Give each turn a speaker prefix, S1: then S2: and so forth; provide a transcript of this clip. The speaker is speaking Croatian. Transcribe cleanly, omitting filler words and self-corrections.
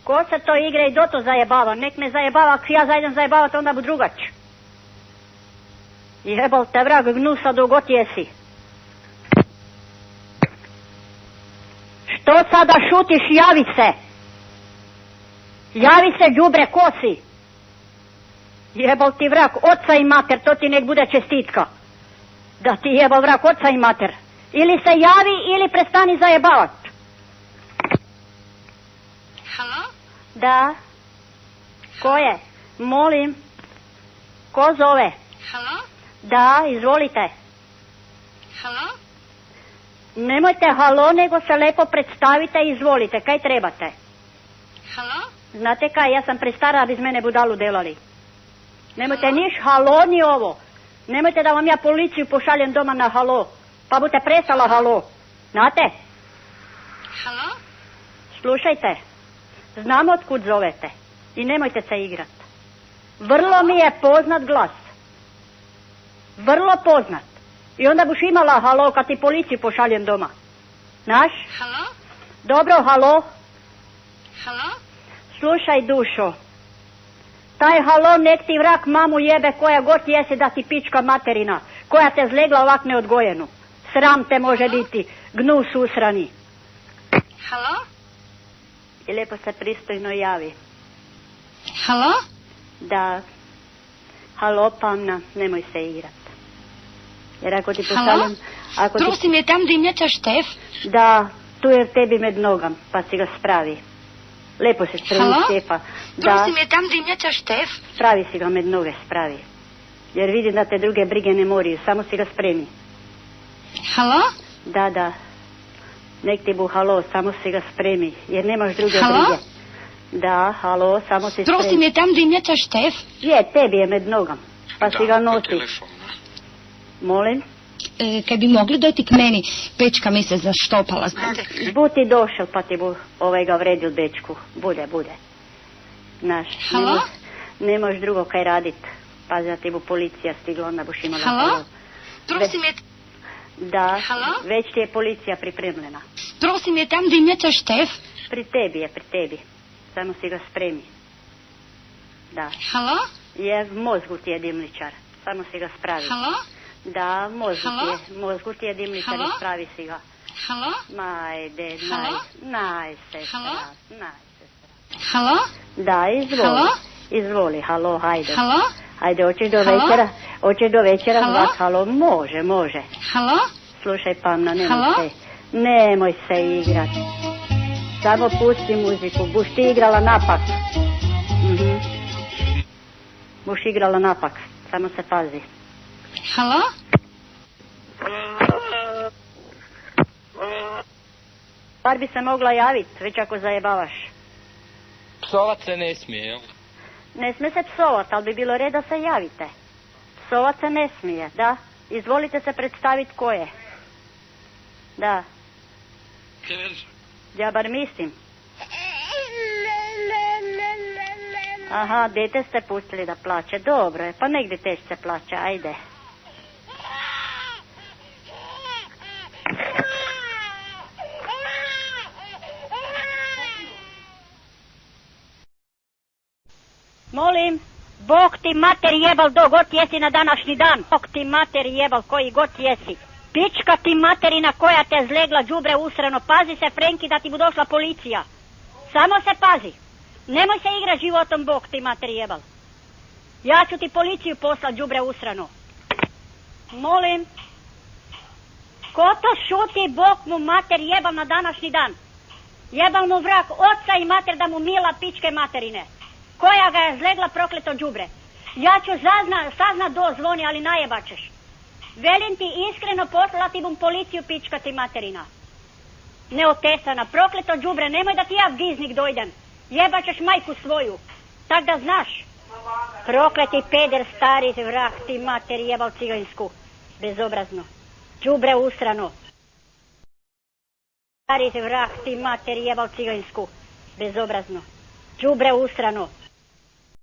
S1: Ko se to igra i doto zajebava? Nek me zajebava, ako ja zajdem zajebavat, onda bu drugač. Jebal te vrag gnusa dogod jesi. Što sada šutiš, javi se. Javi se, đubre, ko si? Jebal ti vrag oca i mater, to ti nek bude čestitka. Da ti jebal vrag oca i mater. Ili se javi, ili prestani zajebavat.
S2: Halo?
S1: Da. Ko je? Molim. Ko zove?
S2: Halo?
S1: Da, izvolite.
S2: Halo?
S1: Nemojte halo, nego se lepo predstavite i izvolite. Kaj trebate?
S2: Halo?
S1: Znate kaj, ja sam prestara da bi iz mene budalu delali. Nemojte niš halo ni ovo. Nemojte da vam ja policiju pošaljem doma na halo. Pa budete prestala halo. Znate?
S2: Halo?
S1: Slušajte. Znam otkud zovete. I nemojte se igrat. Vrlo mi je poznat glas. Vrlo poznat. I onda buš imala halo kad ti policiju pošaljem doma. Znaš?
S2: Halo?
S1: Dobro, halo.
S2: Halo?
S1: Slušaj, dušo. Taj halo nek ti vrak mamu jebe koja god jesi da ti pička materina. Koja te zlegla ovak neodgojenu. Sram te može biti. Gnus usrani.
S2: Halo?
S1: I lijepo se pristojno javi.
S2: Halo?
S1: Da. Halo, pamna, nemoj se igrat. Jer ako ti
S2: Halo?
S1: pošaljem... Ako
S2: Prosim je tam dimnjača Štef.
S1: Da, tu je tebi med nogam, pa si ga spravi. Lepo se spremi,
S2: Halo?
S1: Štefa. Da,
S2: Prosim je tam dimnjača Štef.
S1: spravi si ga med noge, spravi. Jer vidim da te druge brige ne moriju, samo si ga spremi.
S2: Halo?
S1: Da, da. Nek ti bu halo, samo si ga spremi, jer nemaš druge
S2: Halo?
S1: brige. Da, halo, samo si spremi.
S2: Prosim je tam dimnjača Štef.
S1: Je, tebi je med nogam, pa si ga nosi. Molim?
S2: Kad bi mogli dojti k meni, pečka mi se zaštopala, znate.
S1: Bu ti došel, pa ti bu ga vredil dečku. Bude. Znaš,
S2: Halo?
S1: nemaš drugo kaj radit. Pazi da ti bu policija stigla, onda buš imala
S2: Halo? Prosim je...
S1: Da,
S2: Halo?
S1: već ti je policija pripremljena.
S2: Prosim je tam dimnjača Štef.
S1: Pri tebi. Samo si ga spremi. Da.
S2: Halo?
S1: Je v mozgu ti je dimničar. Samo si ga spravi.
S2: Halo?
S1: Da,
S2: Halo?
S1: mozgu ti je dimničar i
S2: Halo?
S1: spravi si ga.
S2: Halo?
S1: Majde,
S2: Halo?
S1: naj sestra.
S2: Halo? Halo?
S1: Da, izvoli.
S2: Halo?
S1: Izvoli, halo, hajde.
S2: Halo?
S1: Ajde, hoćeš do
S2: Halo?
S1: večera? Hoćeš do večera
S2: Halo?
S1: zvat? Halo, može.
S2: Halo?
S1: Slušaj, pamna,
S2: Halo?
S1: nemoj se igrat. Samo pusti muziku, buš ti igrala napak. Buš igrala napak, samo se pazi.
S2: Halo?
S1: Par bi se mogla javit, već ako zajebavaš.
S3: Psovat se ne smije, jel?
S1: Ne smije se psovat, ali bi bilo red da se javite. Psovat se ne smije, da? Izvolite se predstaviti ko je. Da. Ja bar mislim. Aha, dete ste pustili da plače. Dobro je, pa negdje tež se plače, ajde. Molim, Bog ti mater jebal do god jesi na današnji dan. Bog ti mater jebal koji god jesi. Pička ti materina koja te zlegla, đubre usrano. Pazi se, Frenki, da ti bu došla policija. Samo se pazi. Nemoj se igra životom, Bog ti mater jebal. Ja ću ti policiju poslat, đubre usrano. Molim. Ko to šuti, Bog mu mater jebal na današnji dan? Jebal mu vrak oca i mater da mu mila pičke materine. Koja ga je zlegla, prokleto đubre. Ja ću saznat do zvoni, ali najebačeš. Velim ti iskreno, poslati bum policiju, pička ti materina. Neotesana, prokleto đubre, nemoj da ti ja giznik dojdem. Jebačeš majku svoju. Tak da znaš. Prokleti peder stari vrak ti mater jebal cigansku. Bezobrazno. Đubre usrano. Stari vrak ti mater jebal cigansku. Bezobrazno. Đubre usrano.